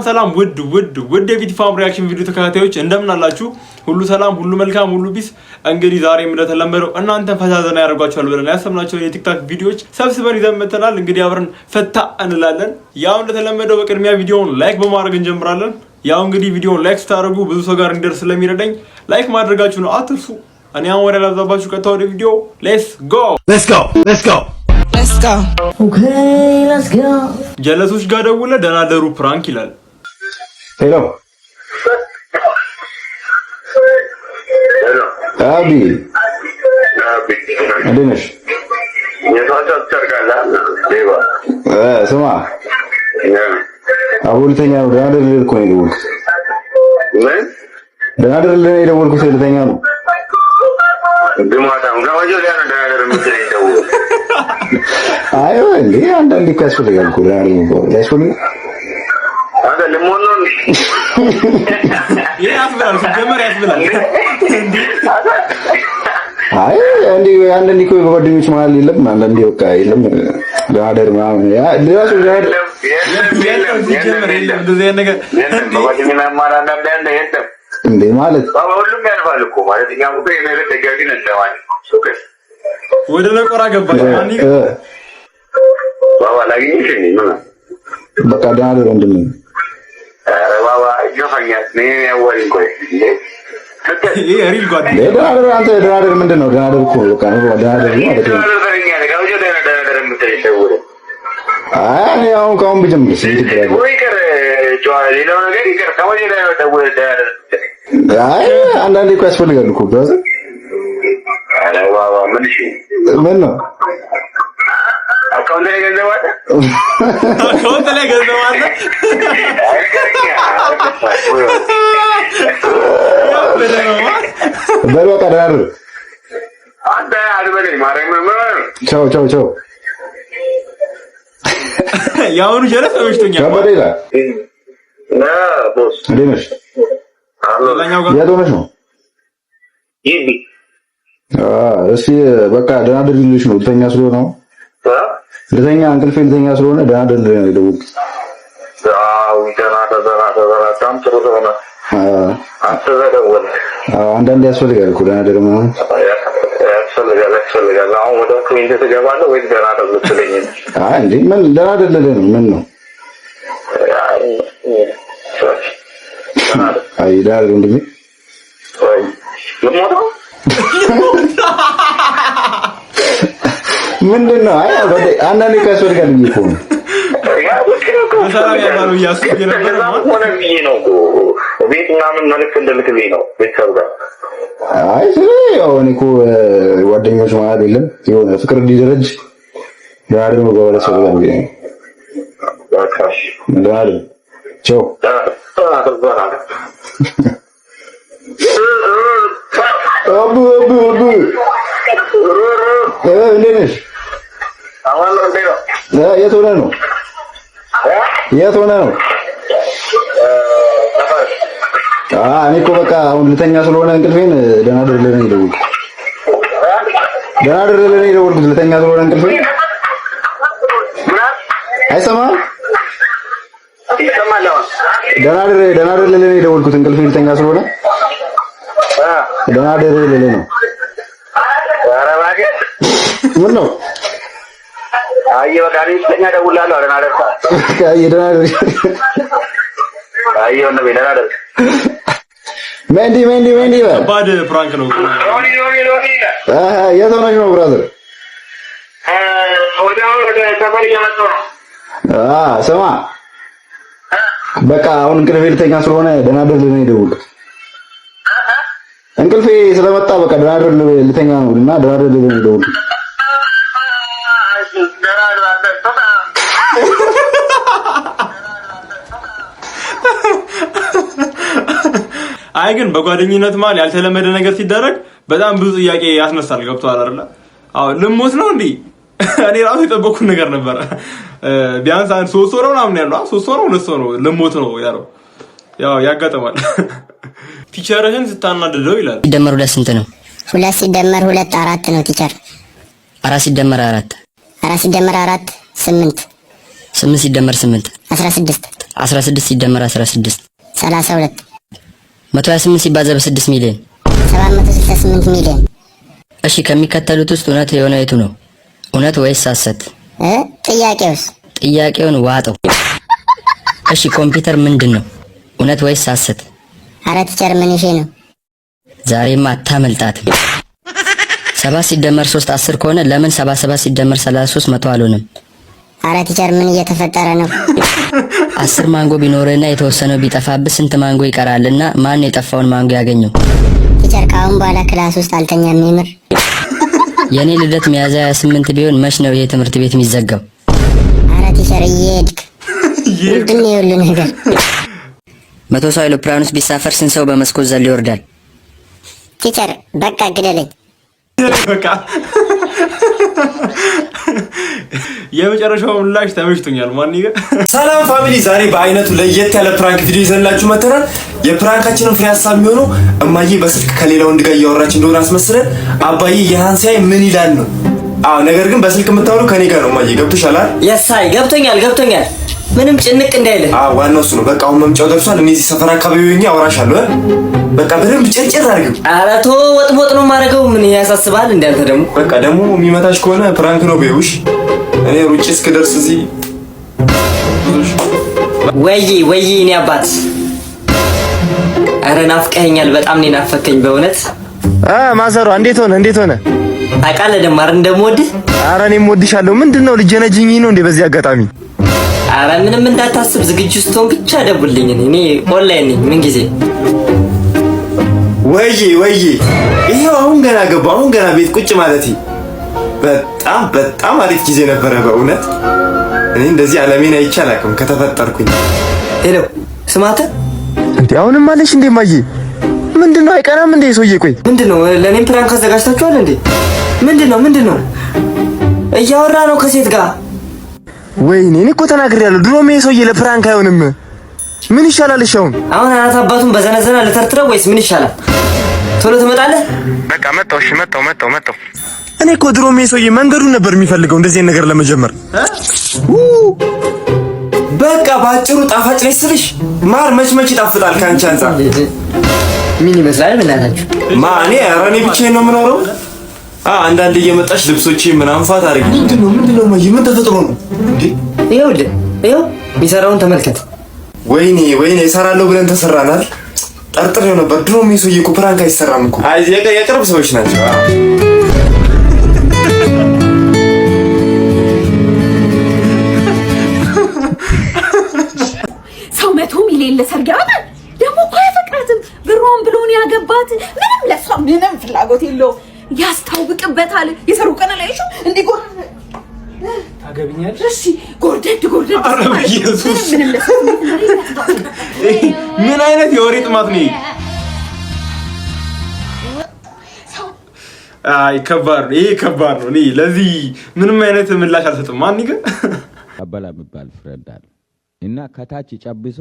ሰላም ውድ የቪቲ ፋም ሪአክሽን ቪዲዮ ተከታታዮች እንደምን አላችሁ? ሁሉ ሰላም፣ ሁሉ መልካም፣ ሁሉ ፒስ። እንግዲህ ዛሬም እንደተለመደው እናንተን ፈታ ዘና ያደርጓችኋል ብለን ያሰብናቸውን የቲክታክ ቪዲዮዎች ሰብስበን ይዘን መጥተናል። እንግዲህ አብረን ፈታ እንላለን። ያው እንደተለመደው በቅድሚያ ቪዲዮውን ላይክ በማድረግ እንጀምራለን። ያው እንግዲህ ቪዲዮውን ላይክ ስታደርጉ ብዙ ሰው ጋር እንዲደርስ ስለሚረዳኝ ላይክ ማድረጋችሁ ነው አትርሱ። እኔ አሁን ወደ ላብዛባችሁ ቀጥታ ወደ ቪዲዮ ሌትስ ጎ ጀለሶች ጋር ደውለ ደህና ደሩ ፕራንክ ይላል። ሄሎ አቢ እንዴት ነሽ? ስማ አሁልተኛ ነው። ደህና ደር እኮ ነው የደወልኩት። ደህና ደር ነው የደወልኩት። ልተኛ ነው። አይ እንዴ አንዳንዴ እኮ ያስፈልጋል እኮ ያስፈልጋል። አይ እንዴ አንዳንዴ እኮ በጓደኞች መሀል የለም አንዳንዴ በቃ የለም ዳደር ምናምን ያ ለራሱ ዳር እንዴ ማለት ሁሉም ያልፋል እኮ ማለት እኛ እኮ የነገር ደጋፊ ነን ማለት ወደ ለቆራ ገባሽ ማን ባባ ላግኝሽ ነው በቃ ዳር ወንድም ባባ ይገፋኛል ነኝ ያወሪ ቆይ ይሄ ሪል ጓደኛ ዳር አንተ ዳር ምንድን ነው ዳር እኮ በቃ ነው ዳር ነው አይ ያው ካሁን ብጀምር ሲል ወይ ከረ ጆአ ሌላው ነገር ይቀር ከወዲህ ላይ ደውል ዳር አይ አንዳንዴ እኮ ያስፈልጋል እኮ ብራዘር። አረ ባባ ምን ነው አካውንት ላይ ገንዘብ አለ በለው ቀዳር አንተ አልበለኝ ማረም ቻው ያውኑ ጀለስ ተመችቶኛል ከበደላ ቦስ ደነሽ ያዶነሽ ነው ይቢ እሺ በቃ ደህና ድርልሽ ነው ልተኛ ስለሆነ ነው ልተኛ እንቅልፌ ልተኛ ስለሆነ ደህና ድርል ነው የደወልኩት። አንዳንዴ ያስፈልጋል እኮ ደህና ድርል ምናምን ያስፈልጋል። አሁን ወደ ክሊኒክ ተገባለሁ ወይ ደህና ድርል ልትለኝ? አይ እንዴ ምን ደህና ድርል ነው ምን ነው? አይ ዳር እንዴ ወይ ለሞቶ ምንድነው? አይ ወደ አንዳንዴ ያስፈልጋል እኮ ያ ወከረኩ ሰላም ያባሉ ያስፈልጋል ነው ቤት ምናምን መልክ እንደልክልኝ ነው ቤተሰብ ጋር አይ ስለዚህ እኮ ጓደኞች ማለት የለም የሆነ ፍቅር እንዲደረጅ ዳር ነው ጋር ሰላም ነው ባካሽ ዳር ቻው አቡ እንዴት ነሽ? የት ሆነህ ነው? እኔ እኮ በቃ አሁን ልተኛ ስለሆነ እንቅልፌን ደህና ድርልህ ነው የደወልኩት። ልተኛ ስለሆነ እንቅልፌን አይሰማም? ደህና ድርልህ ነው የደወልኩት። እንቅልፌን ልተኛ ስለሆነ ደህና ድርልህ ነው። ኧረ እባክህ ምን ነው? አይ በቃ ልተኛ እደውልልሃለሁ። ደህና ደርሳ አይ ደህና ደርሳ አይ ወንድሜ ደህና ደርሳ መንዲ ባድ ፍራንክ ነው። የት ሆነሽ ነው ብራዘር? ወደ ሰፈር እየመጣሁ ነው። ስማ በቃ አሁን እንቅልፌ ልተኛ ስለሆነ ደህና ድርልህ ነው የደወልኩት። እንቅልፌ ስለመጣ በቃ ደህና ድርልህ ልተኛ ነው እና ደህና ድርልህ ነው የደወልኩት። አይ ግን በጓደኝነት ማለት ያልተለመደ ነገር ሲደረግ በጣም ብዙ ጥያቄ ያስነሳል። ገብቷል አይደል? አዎ ልሞት ነው እንዴ? እኔ ራሱ የጠበኩት ነገር ነበር። ቢያንስ አንድ 3 ወር ምናምን ያለው 3 ወር 2 ወር ነው ልሞት ነው ያለው። ያው ያጋጠማል። ቲቸርህን ስታናድደው ይላል። ሲደመር 2 ስንት ነው? 2 ሲደመር 2 4 ነው ቲቸር። 4 ሲደመር 4 4 ሲደመር 4 8 8 ሲደመር 8 16 16 ሲደመር 16 32 128 ሲባዛ በ6 ሚሊዮን 768 ሚሊዮን። እሺ ከሚከተሉት ውስጥ እውነት የሆነ የቱ ነው? እውነት ወይስ ሐሰት? ጥያቄውስ? ጥያቄውን ዋጠው። እሺ ኮምፒውተር ምንድን ነው? እውነት ወይስ ሐሰት? ኧረ ቲቸር ምን ይሄ ነው? ዛሬማ አታመልጣትም። 7 ሲደመር 3 10 ከሆነ ለምን 77 ሲደመር 33 100 አልሆነም? ኧረ ቲቸር ምን እየተፈጠረ ነው? 10 ማንጎ ቢኖርና የተወሰነው ቢጠፋብህ ስንት ማንጎ ይቀራልና ማን የጠፋውን ማንጎ ያገኘው? ቲቸር ከአሁን በኋላ ክላስ ውስጥ አልተኛም የምር። የኔ ልደት ሚያዝያ 28 ቢሆን መች ነው ይሄ ትምህርት ቤት የሚዘጋው? ኧረ ቲቸር እየሄድክ ምንድን ነው የሁሉ ነገር? 100 ሰው አይሮፕላን ውስጥ ቢሳፈር ስንት ሰው በመስኮት ዘሎ ይወርዳል? ቲቸር በቃ ግደለኝ። በቃ የመጨረሻው ምላሽ ተመችቶኛል። ማን ይገ ሰላም ፋሚሊ፣ ዛሬ በአይነቱ ለየት ያለ ፕራንክ ቪዲዮ ይዘንላችሁ መጥተናል። የፕራንካችንን ፍሬ ሀሳብ የሚሆነው እማዬ በስልክ ከሌላ ወንድ ጋር እያወራች እንደሆነ አስመስለን አባዬ የሃን ሲያይ ምን ይላል ነው። አዎ ነገር ግን በስልክ የምታወሩ ከኔ ጋር ነው። እማዬ ገብቶሻል አይደል? የሳይ ገብቶኛል። ምንም ጭንቅ እንዳይልህ። አዎ ዋናው እሱ ነው። በቃ አሁን መምጫው ደርሷል። እኔ እዚህ ሰፈር አካባቢ ሆኜ አወራሻለሁ። በቃ በደንብ ጭርጭር አድርገው። ኧረ ተው ወጥቦጥ ነው የማደርገው። ምን ያሳስባል? እንዳንተ ደግሞ በቃ ደግሞ የሚመታሽ ከሆነ ፕራንክ ነው በይውሽ። እኔ ሩጬ እስክደርስ እዚህ ወይ እኔ አባት። ኧረ ናፍቀኸኛል በጣም ነው ናፈከኝ በእውነት። ማዘሯ እንዴት ሆነ? ታውቃለህ ደግሞ አይደል እንደምወድህ። ኧረ እኔም እወድሻለሁ። ምንድነው ልጀነጅኝ ነው እንዴ በዚህ አጋጣሚ? ኧረ ምንም እንዳታስብ፣ ዝግጁ ስትሆን ብቻ ደውልልኝ። እኔ ኦንላይን ነኝ ምን ጊዜ። ወይ ይሄው አሁን ገና ገባሁ። አሁን ገና ቤት ቁጭ ማለቴ በጣም አሪፍ ጊዜ ነበረ በእውነት። እኔ እንደዚህ ዓለሜን አይቼ አላውቅም ከተፈጠርኩኝ። ሄሎ ስማተ እንዴ አሁንም አለሽ እንዴ ማዬ? ምንድነው አይቀናም እንዴ ሰውዬ? ቆይ ምንድነው? ለኔም ፕራንክ አዘጋጅታችኋል እንዴ? ምንድነው? እያወራ ነው ከሴት ጋር። ወይኔ እኔ እኮ ተናግሬያለሁ። ድሮም ይሄ ሰውዬ ለፕራንክ አይሆንም። ምን ይሻላል? እሺ አሁን አናት አባቱን በዘነዘና ልተርትረው ወይስ ምን ይሻላል? ቶሎ ትመጣለህ? በቃ መጣሁ። እሺ መጣሁ። እኔ እኮ ድሮም ይሄ ሰውዬ መንገዱን ነበር የሚፈልገው እንደዚህ ነገር ለመጀመር። በቃ ባጭሩ ጣፋጭ ነሽ ስልሽ ማር መች ይጣፍጣል ካንቺ አንፃር። ምን ይመስላል በእናታችሁ? እኔ ኧረ እኔ ብቻዬን ነው የምኖረው። አንዳንድ እየመጣሽ ልብሶቼ ምናምን ፋት አድርጊ። ምንድነው ማዬ? ምን ተፈጥሮ ነው እንዴ? ይኸው የሚሰራውን ተመልከት። ወይኔ እሰራለሁ ብለን ተሰራናል። ጠርጥሬው ነበር። ድሮም ይሄ ሰውዬ እኮ ፕራንክ አይሰራም እኮ። የቅርብ ሰዎች ናቸው። ሰው 100 ሚሊዮን ለሰርግ ያወጣል። ደግሞ እኮ አያፈቅራትም። ብሯን ብሎን ያገባት ምንም ለሷ ምንም ፍላጎት የለው። ያስታውቅበታል። የሰሩ ቀን ላይ እሺ እንዲጎር ታገቢኛለሽ? እሺ ጎርደድ ኧረ በኢየሱስ ምን አይነት የወሬ ጥማት ነው? ከባድ ነው። እኔ ለዚህ ምንም አይነት ምላሽ አልሰጥም። ማን ይገ አበላ የሚባል ፍሬንድ አለ እና ከታች ጨብሶ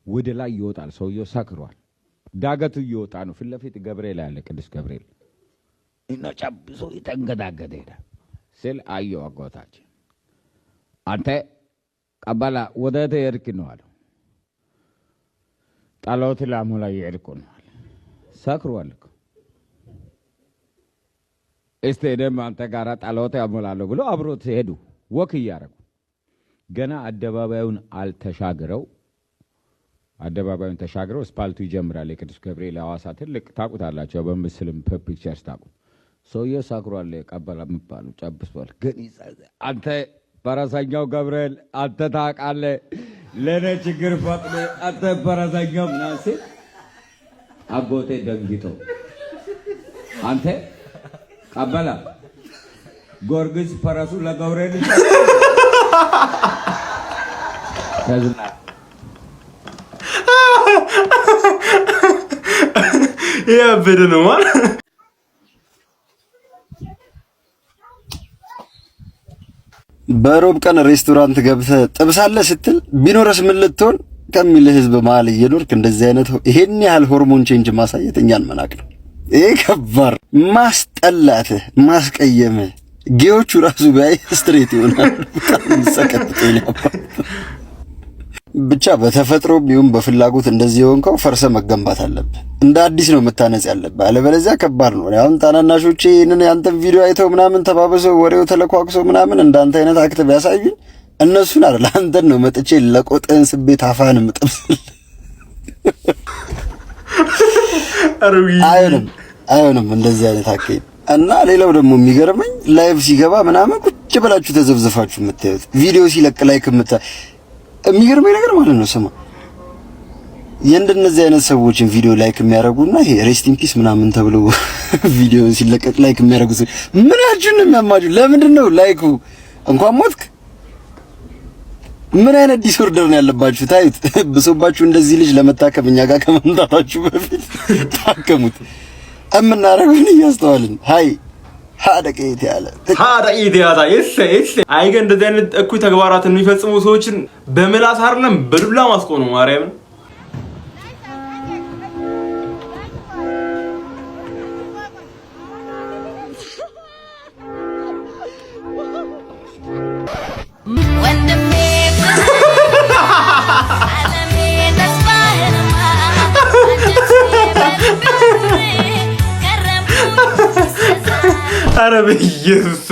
ወደ ላይ ይወጣል። ሰውየው ሰክሯል። ዳገቱ እየወጣ ነው። ፊት ለፊት ገብርኤል አለ፣ ቅዱስ ገብርኤል እና ጨብሶ ይተንገዳገደ ሄዳል ስል አየው አጎታችን። አንተ ቀበላ ወደት የሄድክ ነው አለው። ጣሎት ላሙላ የሄድኩ ነው አለ። ሰክሯል እኮ። እስቲ እኔም አንተ ጋር ጣሎት ያሙላለሁ ብሎ አብሮት ሄዱ። ወክ እያደረጉ ገና አደባባዩን ተሻግረው ስፓልቱ ይጀምራል። የቅዱስ ገብርኤል ሐዋሳ ትልቅ ታውቁታላችሁ፣ በምስልም ፒክቸርስ ታውቁት። ሰውዬው ሰክሯል። ቀበላ የሚባሉ ጨብሷል። ግን አንተ ፈረሰኛው ገብርኤል አንተ ታውቃለህ፣ ለእኔ ችግር ፈጥነ አንተ ፈረሰኛው ምናምን ሲል አጎቴ ደንግጦ አንተ ቀበላ ጎርግስ ፈረሱ ለገብርኤል ከዝና ያበደ ነው ማለት በሮብ ቀን ሬስቶራንት ገብተህ ጥብሳለህ ስትል ቢኖርስ ምን ልትሆን ከሚል ህዝብ መሀል እየኖርክ እንደዚህ አይነት ይሄን ያህል ሆርሞን ቼንጅ ማሳየት እኛን መናቅ ነው። ይሄ ከባድ ማስጠላትህ፣ ማስቀየምህ ጌዎቹ ራሱ ቢያይ ስትሬት ይሆናል። ሰቀጥቶ ብቻ በተፈጥሮ ቢሆን በፍላጎት እንደዚህ የሆንከው ፈርሰ መገንባት አለብህ። እንደ አዲስ ነው መታነጽ ያለብህ። አለበለዚያ ከባድ ነው። አሁን ታናናሾቼ ይሄንን ያንተን ቪዲዮ አይተው ምናምን ተባብሰው ወሬው ተለኳክሰው ምናምን እንዳንተ አይነት አክት ቢያሳዩኝ እነሱን አይደል አንተን ነው መጥቼ ለቆጥህን ስቤት አፋን ምጥብስል። አይሆንም እንደዚህ አይነት አካሄድ። እና ሌላው ደግሞ የሚገርመኝ ላይቭ ሲገባ ምናምን ቁጭ ብላችሁ ተዘብዘፋችሁ የምታዩት ቪዲዮ ሲለቅ ላይክ የሚገርመኝ ነገር ማለት ነው። ስማ የእንደነዚህ አይነት ሰዎችን ቪዲዮ ላይክ የሚያደርጉና ይሄ ሬስት ኢን ፒስ ምናምን ተብሎ ቪዲዮ ሲለቀቅ ላይክ የሚያደርጉት ምን ያችን ነው የሚያማጁ? ለምንድን ነው ላይኩ? እንኳን ሞትክ ምን አይነት ዲስኦርደር ነው ያለባችሁ? ታዩት ብሶባችሁ እንደዚህ ልጅ ለመታከም እኛ ጋር ከመምጣታችሁ በፊት ታከሙት። እምናደርገውን እያስተዋልን ሃይ ሀደቂት ያለ አይገ እንደዚህ አይነት እኩይ ተግባራትን የሚፈጽሙ ሰዎችን በምላስ አይደለም በዱላ ማስቆም ነው። ማርያምን አረ በኢየሱስ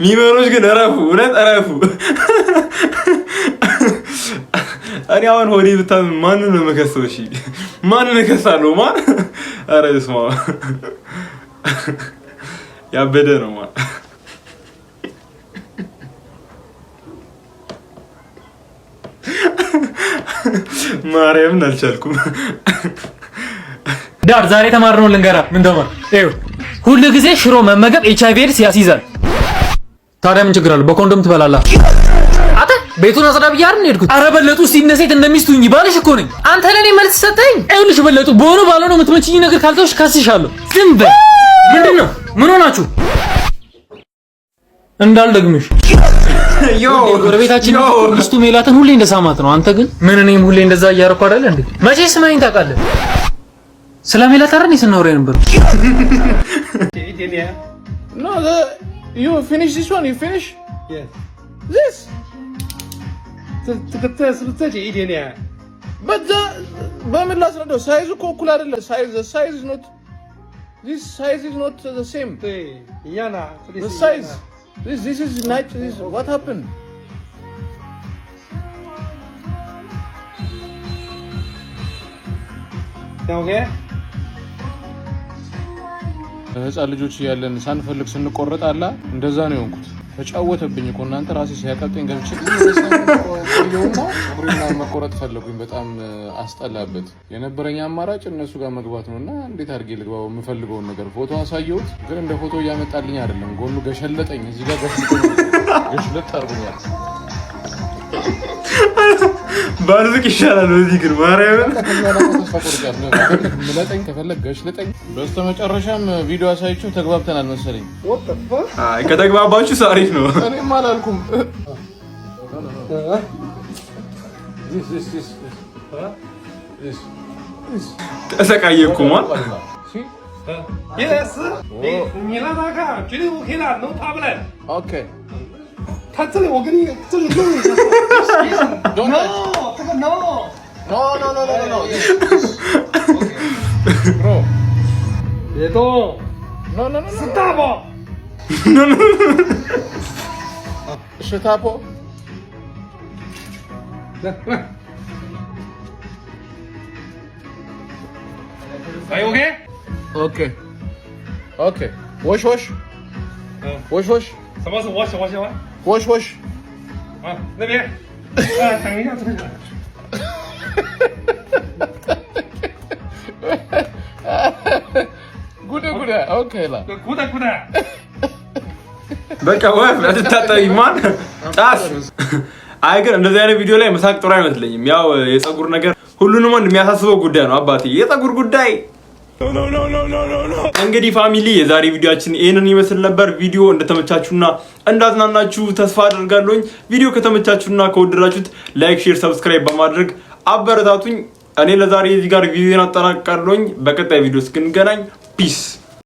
ሚመሮች ግን እረፉ፣ እውነት እረፉ። እኔ አሁን ሆዴ ብታም ማንን ነው የምከሰው? እሺ ማንን እከሳለሁ? ማን? አረ ስማ ያበደ ነው ማን ማርያምን አልቻልኩም። ዳር ዛሬ ተማርነው ልንገራ ምን ተማር? ይኸው ሁሉ ጊዜ ሽሮ መመገብ ኤችአይቪ ኤድስ ያስይዛል። ታዲያ ምን ችግር አለው? በኮንዶም ትበላለህ። አተ ቤቱን አጽዳ ብዬ አይደል የሄድኩት? ኧረ በለጡ እስቲ እነ ሴት እንደሚስቱኝ ባልሽ እኮ ነኝ። አንተ ለኔ መልስ ሰጠኝ። ይኸውልሽ በለጡ በሆነ ባልሆነ የምትመችኝ ነገር ካልተውሽ ከስሻለሁ። ዝም በል። ምንድነው? ምን ሆናችሁ? እንዳልደግምሽ ጎረቤታችን ሚስቱ ሜላትን ሁሌ እንደሳማት ነው። አንተ ግን ምን እኔም ሁሌ እንደዛ እያደረኩ አይደል እንዴ? መቼ ስማኝ ታውቃለህ? ስለ ሜላት አይደል ስናወራ ነበር። No, you finish this one. You finish? Yes. This. But በምን ላስረዳው? ሳይዙ እኮ እኩል አይደለም። The size is not. This size is not the same. The size. This is nice. What happened? Okay. ህፃን ልጆች እያለን ሳንፈልግ ስንቆረጥ አላ እንደዛ ነው የሆንኩት። ተጫወተብኝ እኮ እናንተ ራሴ ሲያቀልጠኝ ገብቼ ቆየውና ብሩና መቆረጥ ፈለጉኝ። በጣም አስጠላበት። የነበረኝ አማራጭ እነሱ ጋር መግባት ነውና እንዴት አድርጌ ልግባው? የምፈልገውን ነገር ፎቶ አሳየሁት፣ ግን እንደ ፎቶ እያመጣልኝ አይደለም። ጎኑ ገሸለጠኝ። እዚህ ጋር ገሽለጥ አድርጎኛል። ባልዝቅ ይሻላል። በዚህ ግን ማርያምን ምለጠኝ ከፈለግ ገሽለጠኝ። በስተመጨረሻም ቪዲዮ አሳይችሁ ተግባብተናል መሰለኝ። አይ ከተግባባችሁ አሪፍ ነው። እኔም አላልኩም። ተሰቃየ እኮ ማለት ኦኬ 他这里我跟你这里用一下。No， 这个 No。No。Bro， 别动。No。是大包。No。是大包。来。哎 OK。Wash。什么是 wash？Wash。啊，那边。等一下，等一下。ጉድ ኦኬ ላ ጉድ በቃ ወፍ አትታጠቢ ማን ጣስ። አይ ግን እንደዚህ አይነት ቪዲዮ ላይ መሳቅ ጥሩ አይመስለኝም። ያው የፀጉር ነገር ሁሉንም ወንድ የሚያሳስበው ጉዳይ ነው አባቴ፣ የፀጉር ጉዳይ። እንግዲህ ፋሚሊ የዛሬ ቪዲዮአችን ይሄንን ይመስል ነበር። ቪዲዮ እንደተመቻችሁና እንዳዝናናችሁ ተስፋ አደርጋለሁ። ቪዲዮ ከተመቻችሁና ከወደዳችሁት ላይክ፣ ሼር፣ ሰብስክራይብ በማድረግ አበረታቱኝ። እኔ ለዛሬ እዚህ ጋር ቪዲዮን አጠናቅቃለሁ። በቀጣይ ቪዲዮ እስክንገናኝ ፒስ